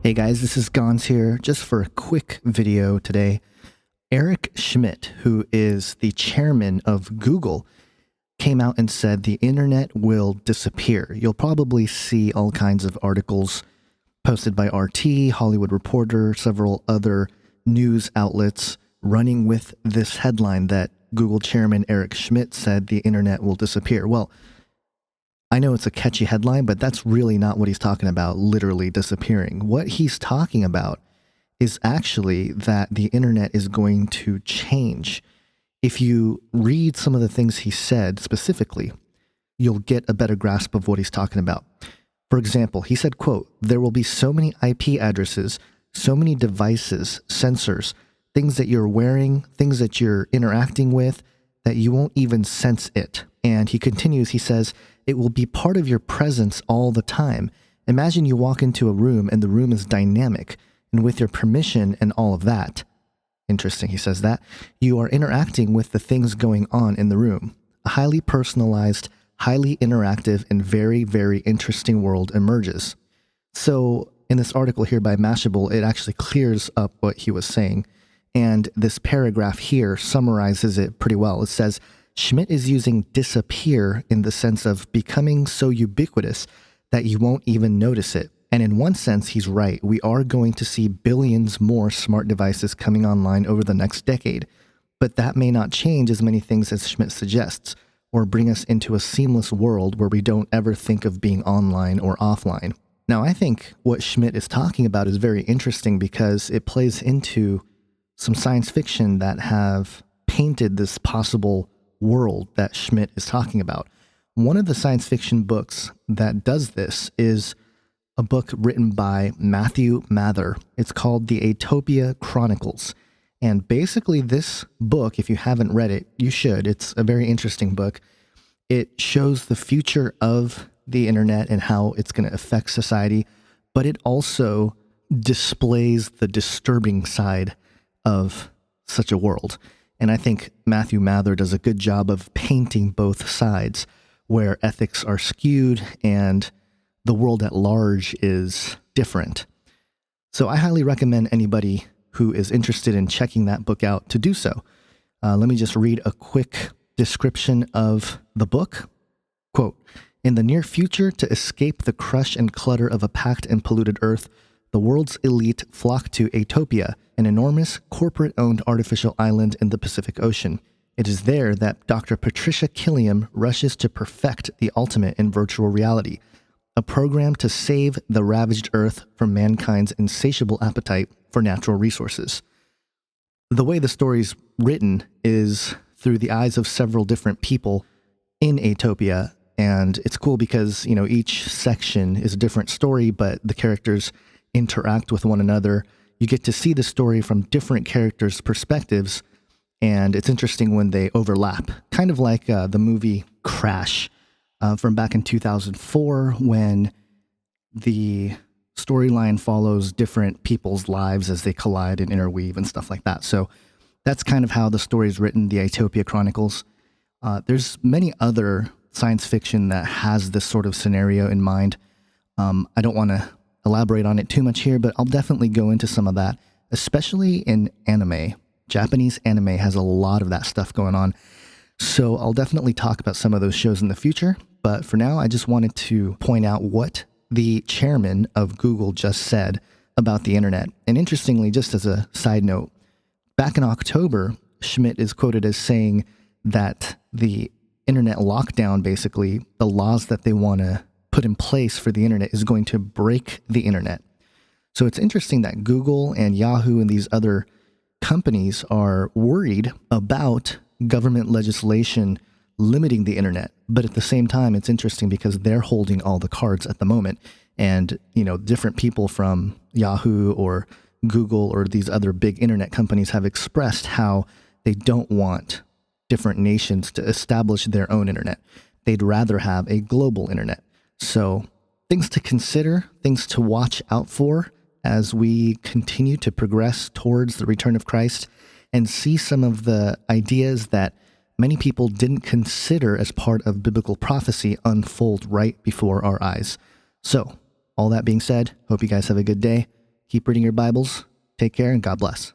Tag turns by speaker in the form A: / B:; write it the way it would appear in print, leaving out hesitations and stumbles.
A: Hey guys, this is Gons here, just for a quick video today. Eric Schmidt, who is the chairman of Google, came out and said the internet will disappear. You'll probably see all kinds of articles posted by RT, Hollywood Reporter, several other news outlets running with this headline that Google chairman Eric Schmidt said the internet will disappear. Well, I know it's a catchy headline, but that's really not what he's talking about, literally disappearing. What he's talking about is actually that the internet is going to change. If you read some of the things he said specifically, you'll get a better grasp of what he's talking about. For example, he said, quote, "There will be so many IP addresses, so many devices, sensors, things that you're wearing, things that you're interacting with, that you won't even sense it." And he continues, he says, "It will be part of your presence all the time. Imagine you walk into a room and the room is dynamic and with your permission and all of that." Interesting, he says that. "You are interacting with the things going on in the room. A highly personalized, highly interactive, and very, very interesting world emerges." So in this article here by Mashable, it actually clears up what he was saying. And this paragraph here summarizes it pretty well. It says, Schmidt is using disappear in the sense of becoming so ubiquitous that you won't even notice it. And in one sense, he's right. We are going to see billions more smart devices coming online over the next decade. But that may not change as many things as Schmidt suggests, or bring us into a seamless world where we don't ever think of being online or offline. Now, I think what Schmidt is talking about is very interesting because it plays into some science fiction that have painted this possible world that Schmidt is talking about. One of the science fiction books that does this is a book written by Matthew Mather. It's called the Atopia Chronicles. And basically this book, if you haven't read it, you should. It's a very interesting book. It shows the future of the internet and how it's going to affect society, but it also displays the disturbing side of such a world. And I think Matthew Mather does a good job of painting both sides, where ethics are skewed and the world at large is different. So I highly recommend anybody who is interested in checking that book out to do so. Let me just read a quick description of the book. Quote, "In the near future, to escape the crush and clutter of a packed and polluted earth, the world's elite flock to Atopia, an enormous corporate-owned artificial island in the Pacific Ocean. It is there that Dr. Patricia Killiam rushes to perfect the ultimate in virtual reality, a program to save the ravaged Earth from mankind's insatiable appetite for natural resources." The way the story's written is through the eyes of several different people in Atopia, and it's cool because, you know, each section is a different story, but the characters interact with one another. You get to see the story from different characters' perspectives, and it's interesting when they overlap. Kind of like the movie Crash from back in 2004, when the storyline follows different people's lives as they collide and interweave and stuff like that. So that's kind of how the story is written, the Atopia Chronicles. There's many other science fiction that has this sort of scenario in mind. I don't want to elaborate on it too much here, but I'll definitely go into some of that, especially in anime. Japanese anime has a lot of that stuff going on. So I'll definitely talk about some of those shows in the future. But for now, I just wanted to point out what the chairman of Google just said about the internet. And interestingly, just as a side note, back in October, Schmidt is quoted as saying that the internet lockdown, basically, the laws that they want to put in place for the internet is going to break the internet. So it's interesting that Google and Yahoo and these other companies are worried about government legislation limiting the internet. But at the same time, it's interesting because they're holding all the cards at the moment. And, you know, different people from Yahoo or Google or these other big internet companies have expressed how they don't want different nations to establish their own internet. They'd rather have a global internet. So things to consider, things to watch out for as we continue to progress towards the return of Christ and see some of the ideas that many people didn't consider as part of biblical prophecy unfold right before our eyes. So all that being said, hope you guys have a good day. Keep reading your Bibles. Take care and God bless.